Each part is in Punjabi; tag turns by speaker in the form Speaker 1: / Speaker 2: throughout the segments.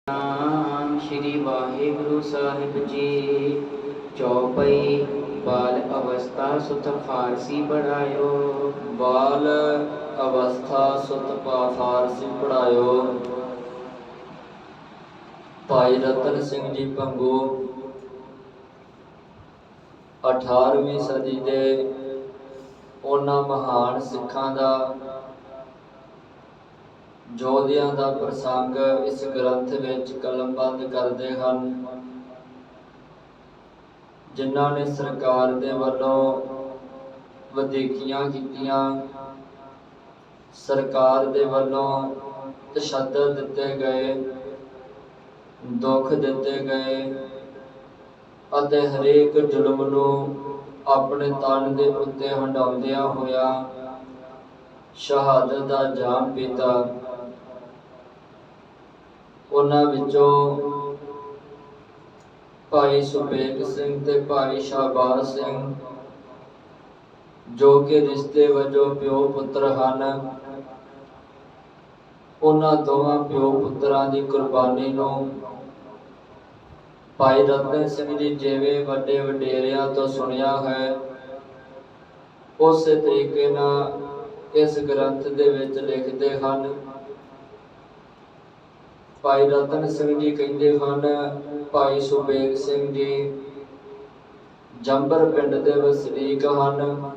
Speaker 1: ਨਾਮ ਸ਼੍ਰੀ ਵਾਹਿਗੁਰੂ ਸਾਹਿਬ ਜੀ। ਚੌਪਈ ਬਾਲ ਅਵਸਥਾ ਸੁਤ ਫਾਰਸੀ ਪੜ੍ਹਾਇਓ।
Speaker 2: ਬਾਲ ਅਵਸਥਾ ਸੁਤ ਫਾਰਸੀ ਪੜ੍ਹਾਇਓ। ਭਾਈ ਰਤਨ ਸਿੰਘ ਜੀ ਭੰਗੂ 18ਵੀਂ ਸਦੀ ਦੇ ਉਹਨਾਂ ਮਹਾਨ ਸਿੱਖਾਂ ਦਾ ਯੋਧਿਆਂ ਦਾ ਪ੍ਰਸੰਗ ਇਸ ਗ੍ਰੰਥ ਵਿੱਚ ਕਲਮਬੰਦ ਕਰਦੇ ਹਨ, ਜਿਨ੍ਹਾਂ ਨੇ ਸਰਕਾਰ ਦੇ ਵੱਲੋਂ ਵਧੀਕੀਆਂ ਕੀਤੀਆਂ, ਸਰਕਾਰ ਦੇ ਵੱਲੋਂ ਤਸ਼ੱਦਦ ਦਿੱਤੇ ਗਏ, ਦੁੱਖ ਦਿੱਤੇ ਗਏ ਅਤੇ ਹਰੇਕ ਜ਼ੁਲਮ ਨੂੰ ਆਪਣੇ ਤਨ ਦੇ ਉੱਤੇ ਹੰਢਾਉਂਦਿਆਂ ਹੋਇਆ ਸ਼ਹਾਦਤ ਦਾ ਜਾਮ ਪੀਤਾ। ਉਹਨਾਂ ਵਿੱਚੋਂ ਭਾਈ ਸੁਬੇਗ ਸਿੰਘ ਤੇ ਭਾਈ ਸ਼ਾਹਬਾਜ਼ ਸਿੰਘ, ਜੋ ਕਿ ਰਿਸ਼ਤੇ ਵਜੋਂ ਪਿਓ ਪੁੱਤਰ ਹਨ, ਉਹਨਾਂ ਦੋਵਾਂ ਪਿਓ ਪੁੱਤਰਾਂ ਦੀ ਕੁਰਬਾਨੀ ਨੂੰ ਭਾਈ ਰਤਨ ਸਿੰਘ ਜੀ ਜਿਵੇਂ ਵੱਡੇ ਵਡੇਰਿਆਂ ਤੋਂ ਸੁਣਿਆ ਹੈ, ਉਸੇ ਤਰੀਕੇ ਨਾਲ ਇਸ ਗ੍ਰੰਥ ਦੇ ਵਿੱਚ ਲਿਖਦੇ ਹਨ। ਭਾਈ ਰਤਨ ਸਿੰਘ ਜੀ ਕਹਿੰਦੇ ਹਨ, ਭਾਈ ਸੁਬੇਗ ਸਿੰਘ ਜੀ ਜੰਬਰ ਪਿੰਡ ਦੇ ਵਸਨੀਕ ਹਨ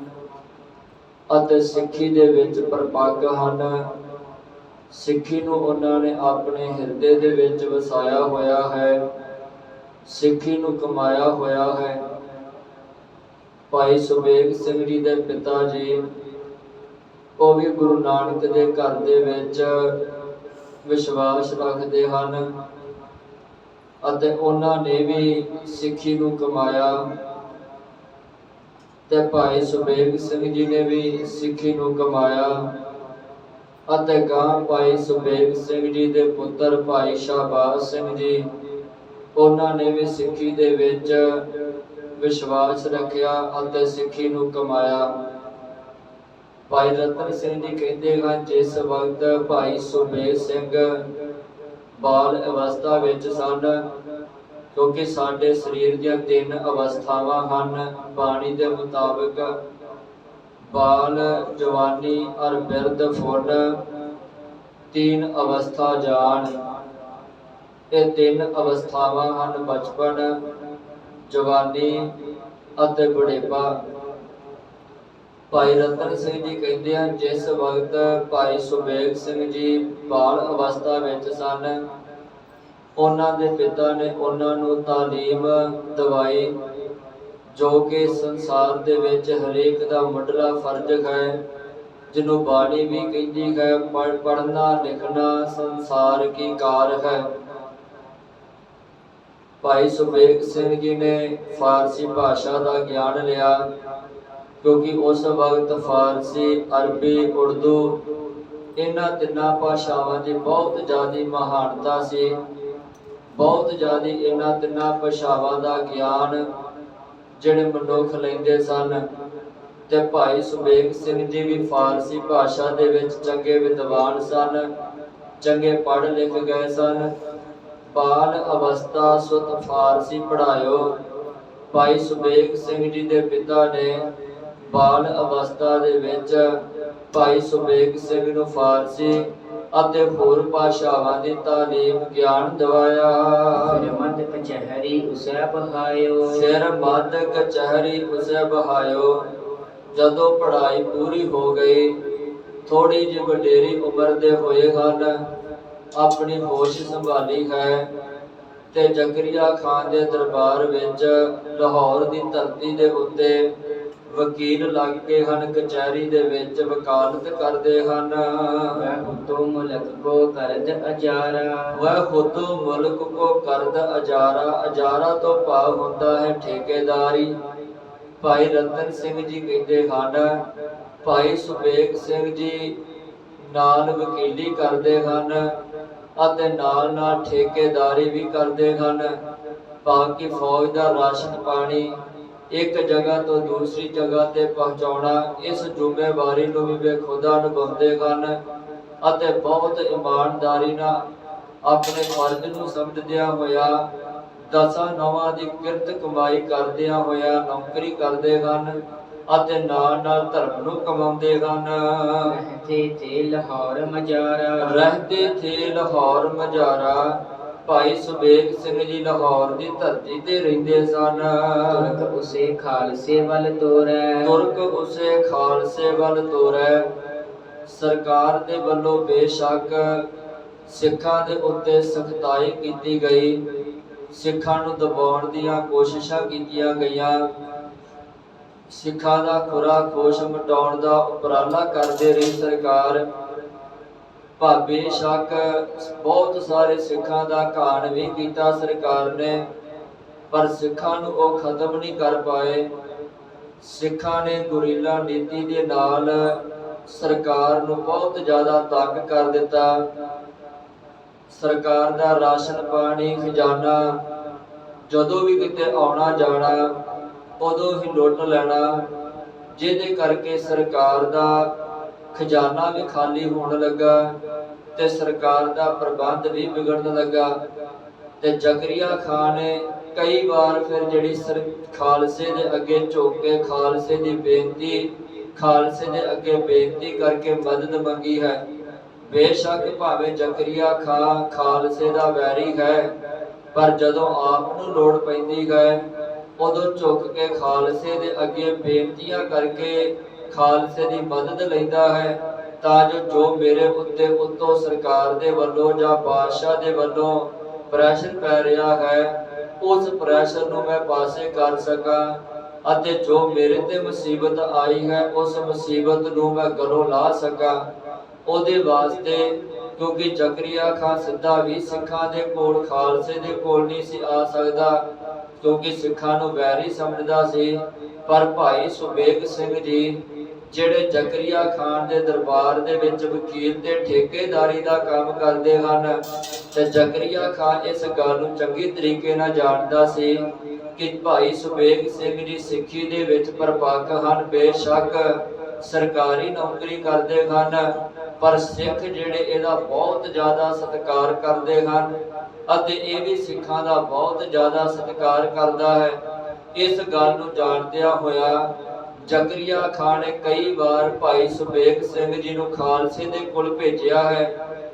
Speaker 2: ਅਤੇ ਸਿੱਖੀ ਦੇ ਵਿੱਚ ਪਰਪੱਕ ਹਨ। ਸਿੱਖੀ ਨੂੰ ਉਹਨਾਂ ਨੇ ਆਪਣੇ ਹਿਰਦੇ ਦੇ ਵਿੱਚ ਵਸਾਇਆ ਹੋਇਆ ਹੈ, ਸਿੱਖੀ ਨੂੰ ਕਮਾਇਆ ਹੋਇਆ ਹੈ। ਭਾਈ ਸੁਬੇਗ ਸਿੰਘ ਜੀ ਦੇ ਪਿਤਾ ਜੀ, ਉਹ ਵੀ ਗੁਰੂ ਨਾਨਕ ਦੇ ਘਰ ਦੇ ਵਿੱਚ ਵਿਸ਼ਵਾਸ ਰੱਖਦੇ ਹਨ ਅਤੇ ਉਹਨਾਂ ਨੇ ਵੀ ਸਿੱਖੀ ਨੂੰ ਕਮਾਇਆ ਤੇ ਭਾਈ ਸੁਬੇਗ ਸਿੰਘ ਜੀ ਨੇ ਵੀ ਸਿੱਖੀ ਨੂੰ ਕਮਾਇਆ ਅਤੇ ਗਾਂ ਭਾਈ ਸੁਬੇਗ ਸਿੰਘ ਜੀ ਦੇ ਪੁੱਤਰ ਭਾਈ ਸ਼ਾਹਬਾਜ਼ ਸਿੰਘ ਜੀ, ਉਹਨਾਂ ਨੇ ਵੀ ਸਿੱਖੀ ਦੇ ਵਿੱਚ ਵਿਸ਼ਵਾਸ ਰੱਖਿਆ ਅਤੇ ਸਿੱਖੀ ਨੂੰ ਕਮਾਇਆ। ਭਾਈ ਰਤਨ ਸਿੰਘ ਜੀ ਕਹਿੰਦੇ ਹਨ, ਜਿਸ ਵਕਤ ਭਾਈ ਸੁਬੇਗ ਸਿੰਘ ਬਾਲ ਅਵਸਥਾ ਵਿੱਚ ਸਨ, ਕਿਉਂਕਿ ਸਾਡੇ ਸਰੀਰ ਦੀਆਂ 3 ਅਵਸਥਾਵਾਂ ਹਨ ਬਾਣੀ ਦੇ ਮੁਤਾਬਕ, ਬਾਲ, ਜਵਾਨੀ ਔਰ ਬਿਰਧ ਫੁੱਲ, 3 ਅਵਸਥਾ ਜਾਣ। ਇਹ 3 ਅਵਸਥਾਵਾਂ ਹਨ ਬਚਪਨ, ਜਵਾਨੀ ਅਤੇ ਬੁਢੇਪਾ। ਭਾਈ ਰਤਨ ਸਿੰਘ ਜੀ ਕਹਿੰਦੇ ਹਨ, ਜਿਸ ਵਕਤ ਭਾਈ ਸੁਬੇਗ ਸਿੰਘ ਜੀ ਬਾਲ ਅਵਸਥਾ ਵਿੱਚ ਸਨ, ਉਹਨਾਂ ਦੇ ਪਿਤਾ ਨੇ ਉਹਨਾਂ ਨੂੰ ਤਾਲੀਮ ਦਿਵਾਈ, ਜੋ ਕਿ ਸੰਸਾਰ ਦੇ ਵਿੱਚ ਹਰੇਕ ਦਾ ਮੁੱਢਲਾ ਫਰਜ਼ ਹੈ, ਜਿਹਨੂੰ ਬਾਣੀ ਵੀ ਕਹਿੰਦੀ ਹੈ, ਪੜ੍ਹਨਾ ਲਿਖਣਾ ਸੰਸਾਰ ਕੀ ਕਾਰ ਹੈ। ਭਾਈ ਸੁਬੇਗ ਸਿੰਘ ਜੀ ਨੇ ਫਾਰਸੀ ਭਾਸ਼ਾ ਦਾ ਗਿਆਨ ਲਿਆ, ਕਿਉਂਕਿ ਉਸ ਵਕਤ ਫਾਰਸੀ, ਅਰਬੀ, ਉਰਦੂ ਇਹਨਾਂ 3 ਭਾਸ਼ਾਵਾਂ ਦੀ ਬਹੁਤ ਜ਼ਿਆਦਾ ਮਹਾਨਤਾ ਸੀ। ਬਹੁਤ ਜ਼ਿਆਦਾ ਇਹਨਾਂ 3 ਭਾਸ਼ਾਵਾਂ ਦਾ ਗਿਆਨ ਜਿਹੜੇ ਮਨੁੱਖ ਲੈਂਦੇ ਸਨ ਤੇ ਭਾਈ ਸੁਬੇਗ ਸਿੰਘ ਜੀ ਵੀ ਫਾਰਸੀ ਭਾਸ਼ਾ ਦੇ ਵਿੱਚ ਚੰਗੇ ਵਿਦਵਾਨ ਸਨ, ਚੰਗੇ ਪੜ੍ਹ ਲਿਖ ਗਏ ਸਨ। ਬਾਲ ਅਵਸਥਾ ਸੁਤ ਫਾਰਸੀ ਪੜ੍ਹਾਇਓ। ਭਾਈ ਸੁਬੇਗ ਸਿੰਘ ਜੀ ਦੇ ਪਿਤਾ ਨੇ ਬਾਲ ਅਵਸਥਾ ਦੇ ਵਿੱਚ ਭਾਈ ਸੁਬੇਗ ਸਿੰਘ ਨੂੰ ਫਾਰਸੀ ਅਤੇ ਹੋਰ ਭਾਸ਼ਾਵਾਂ ਦੀ ਤਾਲੀਮ ਗਿਆਨ ਦਿਵਾਇਆ।
Speaker 1: ਫਿਰ ਮੱਧ ਕਚਹਿਰੀ ਉਸੈ ਬਹਾਇਓ।
Speaker 2: ਫਿਰ ਮੱਧ ਕਚਹਿਰੀ ਉਸੈ ਬਹਾਇਓ। ਜਦੋਂ ਪੜ੍ਹਾਈ ਪੂਰੀ ਹੋ ਗਈ, ਥੋੜੀ ਜਿਹੀ ਵਡੇਰੀ ਉਮਰ ਦੇ ਹੋਏ ਹਨ, ਆਪਣੀ ਹੋਸ਼ ਸੰਭਾਲੀ ਹੈ ਤੇ ਜ਼ਕਰੀਆ ਖਾਨ ਦੇ ਦਰਬਾਰ ਵਿੱਚ ਲਾਹੌਰ ਦੀ ਧਰਤੀ ਦੇ ਉੱਤੇ ਵਕੀਲ ਲੱਗ ਗਏ ਹਨ, ਕਚਹਿਰੀ ਦੇ ਵਿੱਚ ਵਕਾਲਤ ਕਰਦੇ ਹਨ।
Speaker 1: ਵੈ ਹੁਤੋ ਮੁਲਕ ਕੋ ਕਰਦ ਅਜਾਰਾ।
Speaker 2: ਵੈ ਹੁਤੋ ਮੁਲਕ ਕੋ ਕਰਦ ਅਜਾਰਾ। ਅਜਾਰਾ ਤੋਂ ਭਾਵ ਹੁੰਦਾ ਹੈ ਠੇਕੇਦਾਰੀ। ਭਾਈ ਰਤਨ ਸਿੰਘ ਜੀ ਕਹਿੰਦੇ ਹਨ, ਭਾਈ ਸੁਬੇਗ ਸਿੰਘ ਜੀ ਨਾਲ ਵਕੀਲੀ ਕਰਦੇ ਹਨ ਅਤੇ ਨਾਲ ਨਾਲ ਠੇਕੇਦਾਰੀ ਵੀ ਕਰਦੇ ਹਨ, ਤਾਂ ਕਿ ਫੌਜ ਦਾ ਰਾਸ਼ਨ ਪਾਣੀ ਇੱਕ ਜਗ੍ਹਾ ਤੋਂ ਦੂਸਰੀ ਜਗ੍ਹਾ ਤੇ ਪਹੁੰਚਾਉਣਾ, ਇਸ ਜ਼ਿੰਮੇਵਾਰੀ ਨੂੰ ਵੀ ਵੇ ਖੁਦਾ ਨਿਭਾਉਂਦੇ ਹਨ ਅਤੇ ਬਹੁਤ ਇਮਾਨਦਾਰੀ ਨਾਲ ਆਪਣੇ ਫਰਜ਼ ਨੂੰ ਸਮਝਦਿਆਂ ਹੋਇਆ ਦਸਾਂ ਨੌਵਾਂ ਦੀ ਕਿਰਤ ਕਮਾਈ ਕਰਦਿਆਂ ਹੋਇਆ ਨੌਕਰੀ ਕਰਦੇ ਹਨ ਅਤੇ ਨਾਲ ਨਾਲ ਧਰਮ ਨੂੰ ਕਮਾਉਂਦੇ ਹਨ।
Speaker 1: ਰਹਤੇ ਥੇ ਲਾਹੌਰ ਮਜਾਰਾ,
Speaker 2: ਰਹਤੇ ਥੇ ਲਾਹੌਰ ਮਜਾਰਾ, ਭਾਈ ਸੁਬੇਗ ਸਿੰਘ ਜੀ ਲਾਹੌਰ ਦੀ ਧਰਤੀ ਤੇ ਰਹਿੰਦੇ ਸਨ।
Speaker 1: ਤੁਰਕ ਉਸੇ ਖਾਲਸੇ ਵੱਲ ਤੋਰੈ,
Speaker 2: ਤੁਰਕ ਉਸੇ ਖਾਲਸੇ ਵੱਲ ਤੋਰੈ। ਸਰਕਾਰ ਦੇ ਵੱਲੋਂ ਬੇਸ਼ੱਕ ਸਿੱਖਾਂ ਦੇ ਉੱਤੇ ਸਖਤਾਈ ਕੀਤੀ ਗਈ, ਸਿੱਖਾਂ ਨੂੰ ਦਬਾਉਣ ਦੀਆਂ ਕੋਸ਼ਿਸ਼ਾਂ ਕੀਤੀਆਂ ਗਈਆਂ, ਸਿੱਖਾਂ ਦਾ ਖੁਰਾ ਖੋਸ਼ ਮਿਟਾਉਣ ਦਾ ਉਪਰਾਲਾ ਕਰਦੇ ਰਹੀ ਸਰਕਾਰ। ਬੇਸ਼ੱਕ ਬਹੁਤ ਸਾਰੇ ਸਿੱਖਾਂ ਦਾ ਘਾਣ ਵੀ ਕੀਤਾ ਸਰਕਾਰ ਨੇ, ਪਰ ਸਿੱਖਾਂ ਨੂੰ ਉਹ ਖਤਮ ਨਹੀਂ ਕਰ ਪਾਏ। ਸਿੱਖਾਂ ਨੇ ਗੁਰੀਲਾ ਨੀਤੀ ਦੇ ਨਾਲ ਸਰਕਾਰ ਨੂੰ ਬਹੁਤ ਜ਼ਿਆਦਾ ਤੰਗ ਕਰ ਦਿੱਤਾ। ਸਰਕਾਰ ਦਾ ਰਾਸ਼ਨ ਪਾਣੀ ਖਜ਼ਾਨਾ ਜਦੋਂ ਵੀ ਕਿਤੇ ਆਉਣਾ ਜਾਣਾ ਉਦੋਂ ਹੀ ਲੁੱਟ ਲੈਣਾ, ਜਿਹਦੇ ਕਰਕੇ ਸਰਕਾਰ ਦਾ ਖਜ਼ਾਨਾ ਵੀ ਖਾਲੀ ਹੋਣ ਲੱਗਾ ਤੇ ਸਰਕਾਰ ਦਾ ਪ੍ਰਬੰਧ ਵੀ ਵਿਗੜਨ ਲੱਗਾ। ਤੇ ਜ਼ਕਰੀਆ ਖਾਨ ਨੇ ਕਈ ਵਾਰ ਫਿਰ ਜਿਹੜੀ ਖਾਲਸੇ ਦੇ ਅੱਗੇ ਝੁਕ ਕੇ ਖਾਲਸੇ ਦੇ ਅੱਗੇ ਬੇਨਤੀ ਕਰਕੇ ਮਦਦ ਮੰਗੀ ਹੈ। ਬੇਸ਼ੱਕ ਭਾਵੇਂ ਜ਼ਕਰੀਆ ਖਾਨ ਖਾਲਸੇ ਦਾ ਵੈਰੀ ਹੈ, ਪਰ ਜਦੋਂ ਆਪ ਨੂੰ ਲੋੜ ਪੈਂਦੀ ਹੈ ਉਦੋਂ ਝੁਕ ਕੇ ਖਾਲਸੇ ਦੇ ਅੱਗੇ ਬੇਨਤੀਆਂ ਕਰਕੇ ਖਾਲਸੇ ਦੀ ਮਦਦ ਲੈਂਦਾ ਹੈ, ਤਾਂ ਜੋ ਮੇਰੇ ਉੱਤੇ ਉੱਤੋਂ ਸਰਕਾਰ ਦੇ ਵੱਲੋਂ ਜਾਂ ਬਾਦਸ਼ਾਹ ਦੇ ਵੱਲੋਂ ਪ੍ਰੈਸ਼ਰ ਪੈ ਰਿਹਾ ਹੈ, ਉਸ ਪ੍ਰੈਸ਼ਰ ਨੂੰ ਮੈਂ ਪਾਸੇ ਕਰ ਸਕਾਂ ਅਤੇ ਜੋ ਮੇਰੇ ਤੇ ਮੁਸੀਬਤ ਆਈ ਹੈ ਉਸ ਮੁਸੀਬਤ ਨੂੰ ਮੈਂ ਗਲੋਂ ਲਾ ਸਕਾਂ। ਉਹਦੇ ਵਾਸਤੇ, ਕਿਉਂਕਿ ਜ਼ਕਰੀਆ ਖਾਨ ਸਿੱਧਾ ਵੀ ਸਿੱਖਾਂ ਦੇ ਕੋਲ ਖਾਲਸੇ ਦੇ ਕੋਲ ਨਹੀਂ ਸੀ ਆ ਸਕਦਾ, ਕਿਉਂਕਿ ਸਿੱਖਾਂ ਨੂੰ ਵੈਰੀ ਸਮਝਦਾ ਸੀ। ਪਰ ਭਾਈ ਸੁਬੇਗ ਸਿੰਘ ਜੀ ਜਿਹੜੇ ਜ਼ਕਰੀਆ ਖਾਨ ਦੇ ਦਰਬਾਰ ਦੇ ਵਿੱਚ ਵਕੀਲ ਤੇ ਠੇਕੇਦਾਰੀ ਦਾ ਕੰਮ ਕਰਦੇ ਹਨ, ਤੇ ਜ਼ਕਰੀਆ ਖਾਨ ਇਸ ਗੱਲ ਨੂੰ ਚੰਗੀ ਤਰੀਕੇ ਨਾਲ ਜਾਣਦਾ ਸੀ ਕਿ ਭਾਈ ਸੁਬੇਗ ਸਿੰਘ ਜੀ ਸਿੱਖੀ ਦੇ ਵਿੱਚ ਪਰਪੱਕ ਹਨ। ਬੇਸ਼ੱਕ ਸਰਕਾਰੀ ਨੌਕਰੀ ਕਰਦੇ ਹਨ, ਪਰ ਸਿੱਖ ਜਿਹੜੇ ਇਹਦਾ ਬਹੁਤ ਜ਼ਿਆਦਾ ਸਤਿਕਾਰ ਕਰਦੇ ਹਨ ਅਤੇ ਇਹ ਵੀ ਸਿੱਖਾਂ ਦਾ ਬਹੁਤ ਜ਼ਿਆਦਾ ਸਤਿਕਾਰ ਕਰਦਾ ਹੈ। ਇਸ ਗੱਲ ਨੂੰ ਜਾਣਦਿਆਂ ਹੋਇਆ ਜ਼ਕਰੀਆ ਖਾਨ ਨੇ ਕਈ ਵਾਰ ਭਾਈ ਸੁਬੇਗ ਸਿੰਘ ਜੀ ਨੂੰ ਖਾਲਸੇ ਦੇ ਕੋਲ ਭੇਜਿਆ ਹੈ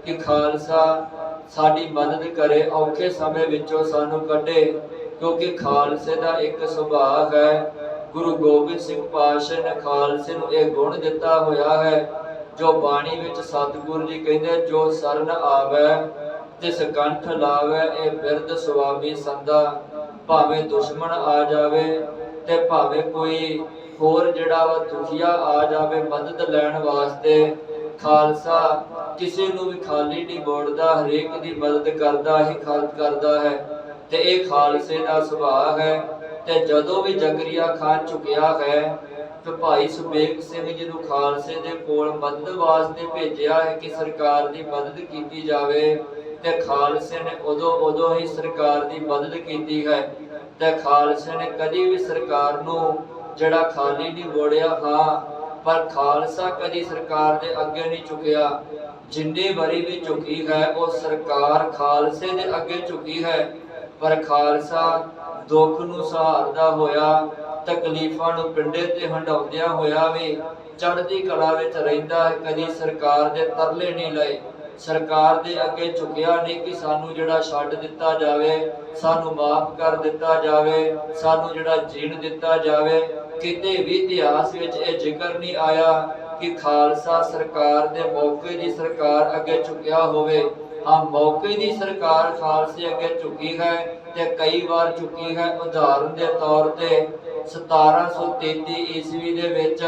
Speaker 2: ਕਿ ਖਾਲਸਾ ਸਾਡੀ ਮਦਦ ਕਰੇ, ਔਖੇ ਸਮੇਂ ਵਿੱਚੋਂ ਸਾਨੂੰ ਕੱਢੇ, ਕਿਉਂਕਿ ਖਾਲਸੇ ਦਾ ਇੱਕ ਸੁਭਾਅ ਹੈ। ਗੁਰੂ ਗੋਬਿੰਦ ਸਿੰਘ ਪਾਤਸ਼ਾਹ ਨੇ ਖਾਲਸੇ ਨੂੰ ਇਹ ਗੁਣ ਦਿੱਤਾ ਹੋਇਆ ਹੈ, ਜੋ ਬਾਣੀ ਵਿੱਚ ਸਤਿਗੁਰੂ ਜੀ ਕਹਿੰਦੇ, ਜੋ ਸਰਨ ਆਵੈ ਤਿਸ ਕੰਠ ਲਾਵੈ, ਇਹ ਬਿਰਧ ਸੁਆਮੀ ਸੰਦਾ। ਭਾਵੇਂ ਦੁਸ਼ਮਣ ਆ ਜਾਵੇ ਤੇ ਭਾਵੇਂ ਕੋਈ ਹੋਰ ਜਿਹੜਾ ਵਾ ਦੁਖੀਆ ਆ ਜਾਵੇ ਮਦਦ ਲੈਣ ਵਾਸਤੇ, ਖਾਲਸਾ ਕਿਸੇ ਨੂੰ ਵੀ ਖਾਲੀ ਨਹੀਂ ਮੋੜਦਾ, ਹਰੇਕ ਦੀ ਮਦਦ ਕਰਦਾ ਹੈ ਤੇ ਇਹ ਖਾਲਸੇ ਦਾ ਸੁਭਾਅ ਹੈ। ਤੇ ਜਦੋਂ ਵੀ ਜ਼ਕਰੀਆ ਖਾਨ ਝੁਕਿਆ ਹੈ ਤੇ ਭਾਈ ਸੁਬੇਗ ਸਿੰਘ ਜੀ ਨੂੰ ਖਾਲਸੇ ਦੇ ਕੋਲ ਮਦਦ ਵਾਸਤੇ ਭੇਜਿਆ ਹੈ ਕਿ ਸਰਕਾਰ ਦੀ ਮਦਦ ਕੀਤੀ ਜਾਵੇ, ਤੇ ਖਾਲਸੇ ਨੇ ਉਦੋਂ ਹੀ ਸਰਕਾਰ ਦੀ ਮਦਦ ਕੀਤੀ ਹੈ। ਤੇ ਖਾਲਸੇ ਨੇ ਕਦੀ ਵੀ ਸਰਕਾਰ ਨੂੰ ਜਿਹੜਾ ਖਾਲੀ ਨਹੀਂ ਮੋੜਿਆ। ਹਾਂ, ਪਰ ਖਾਲਸਾ ਕਦੀ ਸਰਕਾਰ ਦੇ ਅੱਗੇ ਨਹੀਂ ਝੁਕਿਆ। ਜਿੰਨੀ ਵਾਰੀ ਵੀ ਝੁਕੀ ਹੈ ਉਹ ਸਰਕਾਰ ਖਾਲਸੇ ਦੇ ਅੱਗੇ ਝੁਕੀ ਹੈ, ਪਰ ਖਾਲਸਾ ਦੁੱਖ ਨੂੰ ਸਹਾਰਦਾ ਹੋਇਆ, ਤਕਲੀਫਾਂ ਨੂੰ ਪਿੰਡੇ ਤੇ ਹੰਡਾਉਂਦਿਆਂ ਹੋਇਆ ਵੀ ਚੜ੍ਹਦੀ ਕਲਾ ਵਿੱਚ ਰਹਿੰਦਾ ਹੈ। ਕਦੀ ਸਰਕਾਰ ਦੇ ਤਰਲੇ ਨਹੀਂ ਲਏ, ਸਰਕਾਰ ਦੇ ਅੱਗੇ ਝੁਕਿਆ ਨਹੀਂ ਕਿ ਸਾਨੂੰ ਜਿਹੜਾ ਛੱਡ ਦਿੱਤਾ ਜਾਵੇ, ਸਾਨੂੰ ਮਾਫ ਕਰ ਦਿੱਤਾ ਜਾਵੇ, ਸਾਨੂੰ ਜਿਹੜਾ ਜੀਣ ਦਿੱਤਾ ਜਾਵੇ। ਕਿਤੇ ਵੀ ਇਤਿਹਾਸ ਵਿੱਚ ਇਹ ਜ਼ਿਕਰ ਨਹੀਂ ਆਇਆ ਕਿ ਖਾਲਸਾ ਸਰਕਾਰ ਦੇ ਮੌਕੇ ਦੀ ਸਰਕਾਰ ਅੱਗੇ ਝੁਕਿਆ ਹੋਵੇ। ਹਾਂ, ਮੌਕੇ ਦੀ ਸਰਕਾਰ ਖਾਲਸੇ ਅੱਗੇ ਝੁਕੀ ਹੈ ਤੇ ਕਈ ਵਾਰ ਝੁਕੀ ਹੈ। ਉਦਾਹਰਨ ਦੇ ਤੌਰ ਤੇ 1733 ਈਸਵੀ ਦੇ ਵਿੱਚ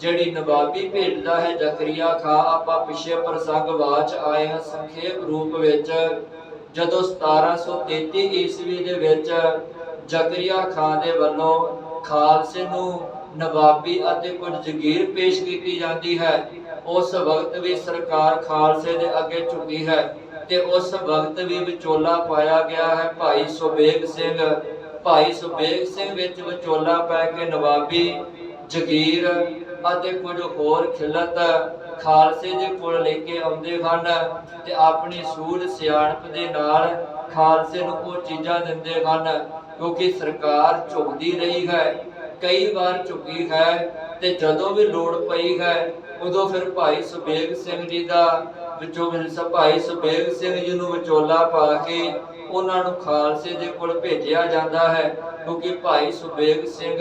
Speaker 2: ਜਿਹੜੀ ਨਵਾਬੀ ਭੇਟਦਾ ਹੈ ਜ਼ਕਰੀਆ ਖਾਨ, ਆਪਾਂ ਪਿਛੇ ਪ੍ਰਸੰਗ ਵਾਚ ਆਏ ਹਾਂ ਸੰਖੇਪ ਰੂਪ ਵਿੱਚ। ਜਦੋਂ 1733 ਈਸਵੀ ਦੇ ਵਿੱਚ ਜ਼ਕਰੀਆ ਖਾਨ ਦੇ ਵੱਲੋਂ ਖਾਲਸੇ ਨੂੰ ਨਵਾਬੀ ਅਤੇ ਕੁਝ ਜ਼ਗੀਰ ਪੇਸ਼ ਕੀਤੀ ਜਾਂਦੀ ਹੈ, ਉਸ ਵਕਤ ਵੀ ਸਰਕਾਰ ਖਾਲਸੇ ਦੇ ਅੱਗੇ ਝੁਕੀ ਹੈ ਤੇ ਉਸ ਵਕਤ ਵੀ ਵਿਚੋਲਾ ਪਾਇਆ ਗਿਆ ਹੈ ਭਾਈ ਸੁਬੇਗ ਸਿੰਘ। ਭਾਈ ਸੁਬੇਗ ਸਿੰਘ ਵਿੱਚ ਵਿਚੋਲਾ ਪੈ ਕੇ ਨਵਾਬੀ, ਜ਼ਗੀਰ ਅਤੇ ਕੁਝ ਹੋਰ ਖਿਲਤ ਖਾਲਸੇ ਦੇ ਕੋਲ ਲੈ ਕੇ ਆਉਂਦੇ ਹਨ ਤੇ ਆਪਣੀ ਸੂਝ ਸਿਆਣਪ ਦੇ ਨਾਲ ਖਾਲਸੇ ਨੂੰ ਉਹ ਚੀਜ਼ਾਂ ਦਿੰਦੇ ਹਨ, ਕਿਉਂਕਿ ਸਰਕਾਰ ਝੁਕਦੀ ਰਹੀ ਹੈ, ਕਈ ਵਾਰ ਝੁਕੀ ਹੈ ਤੇ ਜਦੋਂ ਵੀ ਲੋੜ ਪਈ ਹੈ ਉਦੋਂ ਫਿਰ ਭਾਈ ਸੁਬੇਗ ਸਿੰਘ ਜੀ ਦਾ ਭਾਈ ਸੁਬੇਗ ਸਿੰਘ ਜੀ ਨੂੰ ਵਿਚੋਲਾ ਪਾ ਕੇ ਉਹਨਾਂ ਨੂੰ ਖਾਲਸੇ ਦੇ ਕੋਲ ਭੇਜਿਆ ਜਾਂਦਾ ਹੈ, ਕਿਉਂਕਿ ਭਾਈ ਸੁਬੇਗ ਸਿੰਘ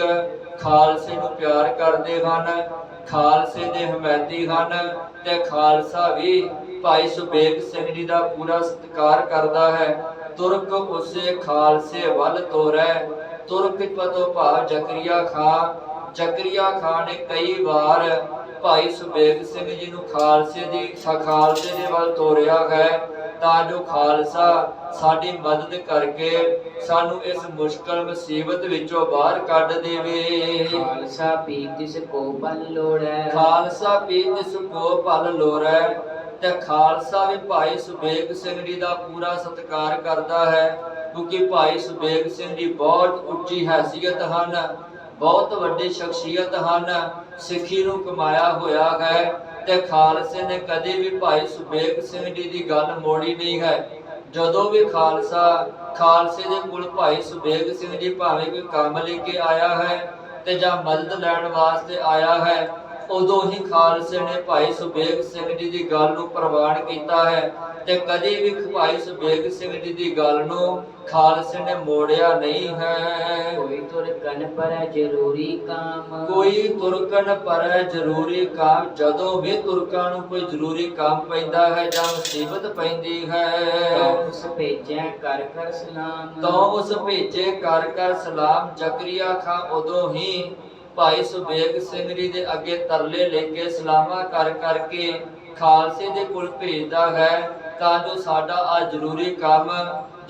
Speaker 2: ਖਾਲਸੇ ਨੂੰ ਪਿਆਰ ਕਰਦੇ ਹਨ, ਖਾਲਸੇ ਦੇ ਹਮਾਇਤੀ ਹਨ ਤੇ ਖਾਲਸਾ ਵੀ ਭਾਈ ਸੁਬੇਗ ਸਿੰਘ ਜੀ ਦਾ ਪੂਰਾ ਸਤਿਕਾਰ ਕਰਦਾ ਹੈ। ਤੁਰਕ ਉਸੇ ਖਾਲਸੇ ਵੱਲ ਤੋਰੈ, ਤੁਰਕ ਪਤੋ ਭਾਵ ਜ਼ਕਰੀਆ ਖਾਂ ਨੇ ਕਈ ਵਾਰ ਭਾਈ ਸੁਬੇਗ ਸਿੰਘ ਜੀ ਨੂੰ ਖਾਲਸੇ ਦੇ ਵੱਲ ਤੋਰਿਆ ਹੈ, ਤਾਂ ਜੋ ਖਾਲਸਾ ਸਾਡੀ ਮਦਦ ਕਰਕੇ ਸਾਨੂੰ ਇਸ ਮੁਸ਼ਕਲ ਮੁਸੀਬਤ ਵਿੱਚੋਂ ਬਾਹਰ ਕੱਢ ਦੇਵੇ।
Speaker 1: ਖਾਲਸਾ ਪੀ ਤਿਸ ਕੋ ਪਲ ਲੋੜੈ,
Speaker 2: ਖਾਲਸਾ ਪੀ ਤਿਸ ਕੋ ਪਲ ਲੋੜੈ। ਤੇ ਖਾਲਸਾ ਵੀ ਭਾਈ ਸੁਬੇਗ ਸਿੰਘ ਜੀ ਦਾ ਪੂਰਾ ਸਤਿਕਾਰ ਕਰਦਾ ਹੈ, ਕਿਉਂਕਿ ਭਾਈ ਸੁਬੇਗ ਸਿੰਘ ਜੀ ਬਹੁਤ ਉੱਚੀ ਹੈਸੀਅਤ ਹਨ, ਬਹੁਤ ਵੱਡੀ ਸ਼ਖਸੀਅਤ ਹਨ, ਸਿੱਖੀ ਨੂੰ ਕਮਾਇਆ ਹੋਇਆ ਹੈ ਤੇ ਖਾਲਸੇ ਨੇ ਕਦੇ ਵੀ ਭਾਈ ਸੁਬੇਗ ਸਿੰਘ ਜੀ ਦੀ ਗੱਲ ਮੋੜੀ ਨਹੀਂ ਹੈ। ਜਦੋਂ ਵੀ ਖਾਲਸੇ ਦੇ ਕੋਲ ਭਾਈ ਸੁਬੇਗ ਸਿੰਘ ਜੀ ਭਾਵੇਂ ਕੋਈ ਕੰਮ ਲੈ ਕੇ ਆਇਆ ਹੈ ਤੇ ਜਾਂ ਮਦਦ ਲੈਣ ਵਾਸਤੇ ਆਇਆ ਹੈ, ਉਦੋਂ ਹੀ ਖਾਲਸੇ ਨੇ ਭਾਈ ਸੁਬੇਗ ਸਿੰਘ ਜੀ ਦੀ ਗੱਲ ਨੂੰ ਪ੍ਰਵਾਨ ਕੀਤਾ ਹੈ ਤੇ ਕਦੇ ਵੀ ਭਾਈ ਸੁਬੇਗ ਸਿੰਘ ਜੀ ਦੀ ਗੱਲ ਨੂੰ ਖਾਲਸੇ ਨੇ ਮੋੜਿਆ ਨਹੀਂ ਹੈ।
Speaker 1: ਕੋਈ ਤੁਰਕਨ ਪਰੈ ਜ਼ਰੂਰੀ ਕਾਮ,
Speaker 2: ਕੋਈ ਤੁਰਕਨ ਪਰੈ ਜ਼ਰੂਰੀ ਕਾਮ, ਜਦੋਂ ਵੀ ਤੁਰਕਾਂ ਨੂੰ ਕੋਈ ਜ਼ਰੂਰੀ ਕੰਮ ਪੈਂਦਾ ਹੈ ਜਾਂ ਮੁਸੀਬਤ ਪੈਂਦੀ ਹੈ,
Speaker 1: ਉਸ ਭੇਜੈ ਕਰ ਕਰ ਸਲਾਮ,
Speaker 2: ਤਾਂ ਉਸ ਭੇਜੇ ਕਰ ਕਰ ਸਲਾਮ। ਜ਼ਕਰੀਆ ਖਾਂ ਉਦੋਂ ਹੀ ਭਾਈ ਸੁਬੇਗ ਸਿੰਘ ਜੀ ਦੇ ਅੱਗੇ ਤਰਲੇ ਲੈ ਕੇ ਸਲਾਮਾਂ ਕਰ ਕਰਕੇ ਖਾਲਸੇ ਦੇ ਕੋਲ ਭੇਜਦਾ ਹੈ, ਤਾਂ ਜੋ ਸਾਡਾ ਆ ਜ਼ਰੂਰੀ ਕੰਮ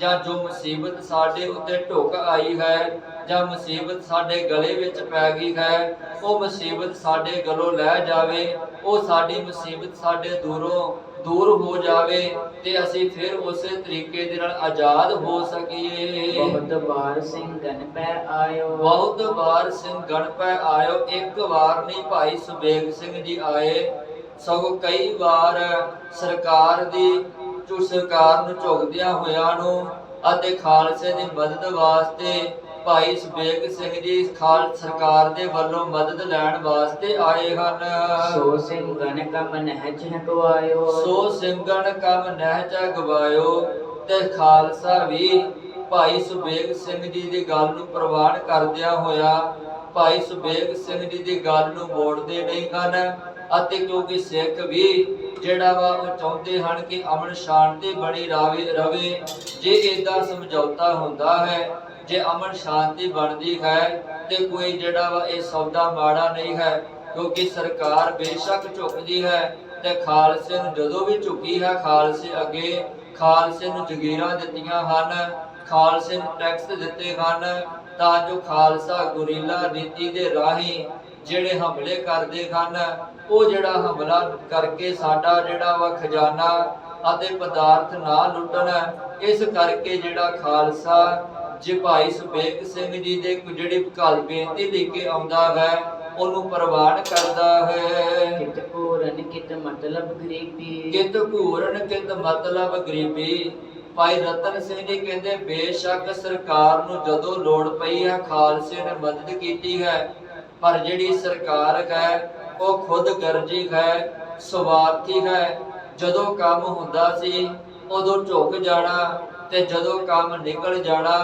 Speaker 2: ਜਾਂ ਜੋ ਮੁਸੀਬਤ ਸਾਡੇ ਉੱਤੇ ਢੁੱਕ ਆਈ ਹੈ ਜਾਂ ਮੁਸੀਬਤ ਸਾਡੇ ਗਲੇ ਵਿੱਚ ਪੈ ਗਈ ਹੈ, ਉਹ ਮੁਸੀਬਤ ਸਾਡੇ ਗਲੋਂ ਲੈ ਜਾਵੇ, ਉਹ ਸਾਡੀ ਮੁਸੀਬਤ ਸਾਡੇ ਦੂਰ ਹੋ ਜਾਵੇ ਤੇ ਅਸੀਂ ਫਿਰ ਉਸੇ ਤਰੀਕੇ ਦੇ ਨਾਲ ਆਜ਼ਾਦ ਹੋ ਸਕੀਏ।
Speaker 1: ਬਹੁਤ ਬਾਰ ਸਿੰਘਨ ਪੈ ਆਇਓ,
Speaker 2: ਬਹੁਤ ਵਾਰ ਸਿੰਘਨ ਪੈ ਆਇਓ, ਇੱਕ ਵਾਰ ਨਹੀਂ ਭਾਈ ਸੁਬੇਗ ਸਿੰਘ ਜੀ ਆਏ, ਸਗੋਂ ਕਈ ਵਾਰ ਸਰਕਾਰ ਨੂੰ ਝੁਕਦਿਆਂ ਹੋਇਆਂ ਨੂੰ ਅਤੇ ਖਾਲਸੇ ਦੀ ਮਦਦ ਵਾਸਤੇ ਭਾਈ ਸੁਬੇਗ ਸਿੰਘ ਜੀ ਸਰਕਾਰ ਦੇ ਵੱਲੋਂ ਮਦਦ ਲੈਣ ਵਾਸਤੇ ਆਏ ਹਨ।
Speaker 1: ਸੋ ਸਿੰਘਨ ਕਮ ਨਹਿਜ ਗਵਾਇਓ,
Speaker 2: ਸੋ ਸਿੰਘਨ ਕਮ ਨਹਿਜ ਗਵਾਇਓ। ਤੇ ਖਾਲਸਾ ਵੀ ਭਾਈ ਸੁਬੇਗ ਸਿੰਘ ਜੀ ਦੀ ਗੱਲ ਨੂੰ ਪ੍ਰਵਾਨ ਕਰਦਿਆਂ ਹੋਇਆ ਭਾਈ ਸੁਬੇਗ ਸਿੰਘ ਜੀ ਦੀ ਗੱਲ ਨੂੰ ਮੋੜਦੇ ਨਹੀਂ ਹਨ, ਅਤੇ ਕਿਉਂਕਿ ਸਿੱਖ ਵੀ ਜਿਹੜਾ ਵਾ ਉਹ ਚਾਹੁੰਦੇ ਹਨ ਕਿ ਅਮਨ ਸ਼ਾਂਤੀ ਬਣੀ ਰਵੇ। ਜੇ ਏਦਾਂ ਸਮਝੌਤਾ ਹੁੰਦਾ ਹੈ, ਜੇ ਅਮਨ ਸ਼ਾਂਤੀ ਬਣਦੀ ਹੈ ਤੇ ਕੋਈ ਜਿਹੜਾ ਵਾ ਇਹ ਸੌਦਾ ਮਾੜਾ ਨਹੀਂ ਹੈ, ਕਿਉਂਕਿ ਸਰਕਾਰ ਬੇਸ਼ੱਕ ਝੁਕਦੀ ਹੈ ਤੇ ਖਾਲਸੇ ਨੂੰ ਜਦੋਂ ਵੀ ਝੁਕੀ ਹੈ, ਖਾਲਸੇ ਅੱਗੇ ਖਾਲਸੇ ਨੂੰ ਜ਼ਗੀਰਾਂ ਦਿੱਤੀਆਂ ਹਨ, ਖਾਲਸੇ ਨੂੰ ਟੈਕਸ ਦਿੱਤੇ ਹਨ, ਤਾਂ ਜੋ ਖਾਲਸਾ ਗੁਰੀਲਾ ਨੀਤੀ ਦੇ ਰਾਹੀਂ ਜਿਹੜੇ ਹਮਲੇ ਕਰਦੇ ਹਨ, ਉਹ ਜਿਹੜਾ ਹਮਲਾ ਕਰਕੇ ਸਾਡਾ ਜਿਹੜਾ ਵਾ ਖਜ਼ਾਨਾ ਅਤੇ ਪਦਾਰਥ ਨਾ ਲੁੱਟਣ, ਇਸ ਕਰਕੇ ਜਿਹੜਾ ਖਾਲਸਾ ਜੇ ਭਾਈ ਸੁਬੇਗ ਸਿੰਘ ਜੀ ਦੇ ਜਿਹੜੀ ਬੇਨਤੀ ਲੈ ਕੇ ਆਉਂਦਾ ਹੈ ਉਹਨੂੰ ਪ੍ਰਵਾਨ ਕਰਦਾ ਹੈ।
Speaker 1: ਕਿਤ ਪੂਰਨ ਕਿਤ ਮਤਲਬ ਗਰੀਬੀ,
Speaker 2: ਕਿਤ ਪੂਰਨ ਕਿਤ ਮਤਲਬ ਗਰੀਬੀ। ਭਾਈ ਰਤਨ ਸਿੰਘ ਜੀ ਕਹਿੰਦੇ ਬੇਸ਼ੱਕ ਸਰਕਾਰ ਨੂੰ ਜਦੋਂ ਲੋੜ ਪਈ ਹੈ ਖਾਲਸੇ ਨੇ ਮਦਦ ਕੀਤੀ ਹੈ, ਪਰ ਜਿਹੜੀ ਸਰਕਾਰ ਹੈ ਉਹ ਖੁਦ ਗਰਜੀ ਹੈ, ਸਵਾਰਥੀ ਹੈ। ਜਦੋਂ ਕੰਮ ਹੁੰਦਾ ਸੀ ਉਦੋਂ ਝੁਕ ਜਾਣਾ ਤੇ ਜਦੋਂ ਕੰਮ ਨਿਕਲ ਜਾਣਾ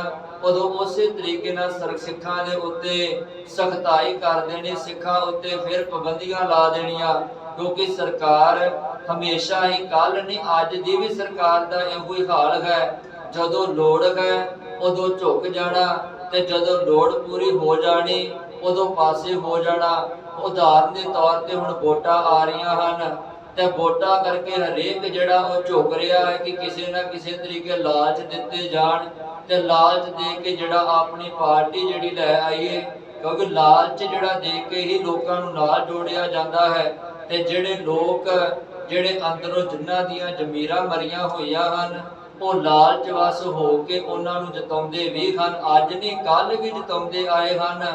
Speaker 2: ਉਦੋਂ ਉਸੇ ਤਰੀਕੇ ਨਾਲ ਸਿੱਖਾਂ ਦੇ ਉੱਤੇ ਸਖਤਾਈ ਕਰ ਦੇਣੀ, ਸਿੱਖਾਂ ਉੱਤੇ ਫਿਰ ਪਾਬੰਦੀਆਂ ਲਾ ਦੇਣੀਆਂ, ਕਿਉਂਕਿ ਸਰਕਾਰ ਹਮੇਸ਼ਾ ਹੀ ਕੱਲ ਨਹੀਂ ਅੱਜ ਦੀ ਵੀ ਸਰਕਾਰ ਦਾ ਇਹੋ ਹੀ ਹਾਲ ਹੈ। ਜਦੋਂ ਲੋੜ ਹੈ ਉਦੋਂ ਝੁਕ ਜਾਣਾ ਤੇ ਜਦੋਂ ਲੋੜ ਪੂਰੀ ਹੋ ਜਾਣੀ ਉਦੋਂ ਪਾਸੇ ਹੋ ਜਾਣਾ। ਉਦਾਹਰਨ ਦੇ ਤੌਰ ਤੇ ਹੁਣ ਵੋਟਾਂ ਆ ਰਹੀਆਂ ਹਨ ਤੇ ਵੋਟਾਂ ਕਰਕੇ ਹਰੇਕ ਜਿਹੜਾ ਉਹ ਝੁਕ ਰਿਹਾ ਹੈ ਕਿ ਕਿਸੇ ਨਾ ਕਿਸੇ ਤਰੀਕੇ ਲਾਲਚ ਦਿੱਤੇ ਜਾਣ ਤੇ ਲਾਲਚ ਦੇ ਕੇ ਜਿਹੜਾ ਆਪਣੀ ਪਾਰਟੀ ਜਿਹੜੀ ਲੈ ਆਈਏ, ਕਿਉਂਕਿ ਲਾਲਚ ਜਿਹੜਾ ਦੇ ਕੇ ਹੀ ਲੋਕਾਂ ਨੂੰ ਨਾਲ ਜੋੜਿਆ ਜਾਂਦਾ ਹੈ। ਤੇ ਜਿਹੜੇ ਲੋਕ ਜਿਹੜੇ ਅੰਦਰੋਂ ਜਿਨ੍ਹਾਂ ਦੀਆਂ ਜ਼ਮੀਰਾਂ ਮਰੀਆਂ ਹੋਈਆਂ ਹਨ ਉਹ ਲਾਲਚ ਵਸ ਹੋ ਕੇ ਉਹਨਾਂ ਨੂੰ ਜਿਤਾਉਂਦੇ ਵੀ ਹਨ, ਅੱਜ ਨਹੀਂ ਕੱਲ ਵੀ ਜਿਤਾਉਂਦੇ ਆਏ ਹਨ।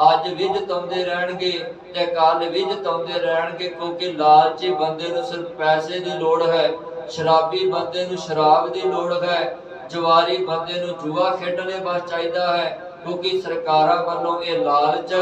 Speaker 2: ਅੱਜ ਵੀ ਜਤਾਉਂਦੇ ਰਹਿਣਗੇ ਤੇ ਕੱਲ ਵੀ ਜਤਾਉਂਦੇ ਰਹਿਣਗੇ, ਕਿਉਂਕਿ ਲਾਲਚੀ ਬੰਦੇ ਨੂੰ ਸਿਰਫ ਪੈਸੇ ਦੀ ਲੋੜ ਹੈ, ਸ਼ਰਾਬੀ ਬੰਦੇ ਨੂੰ ਸ਼ਰਾਬ ਦੀ ਲੋੜ ਹੈ, ਜੁਆਰੀ ਬੰਦੇ ਨੂੰ ਜੂਆ ਖੇਡਣ ਲਈ ਬਸ ਚਾਹੀਦਾ ਹੈ, ਕਿਉਂਕਿ ਸਰਕਾਰਾਂ ਵੱਲੋਂ ਇਹ ਲਾਲਚ,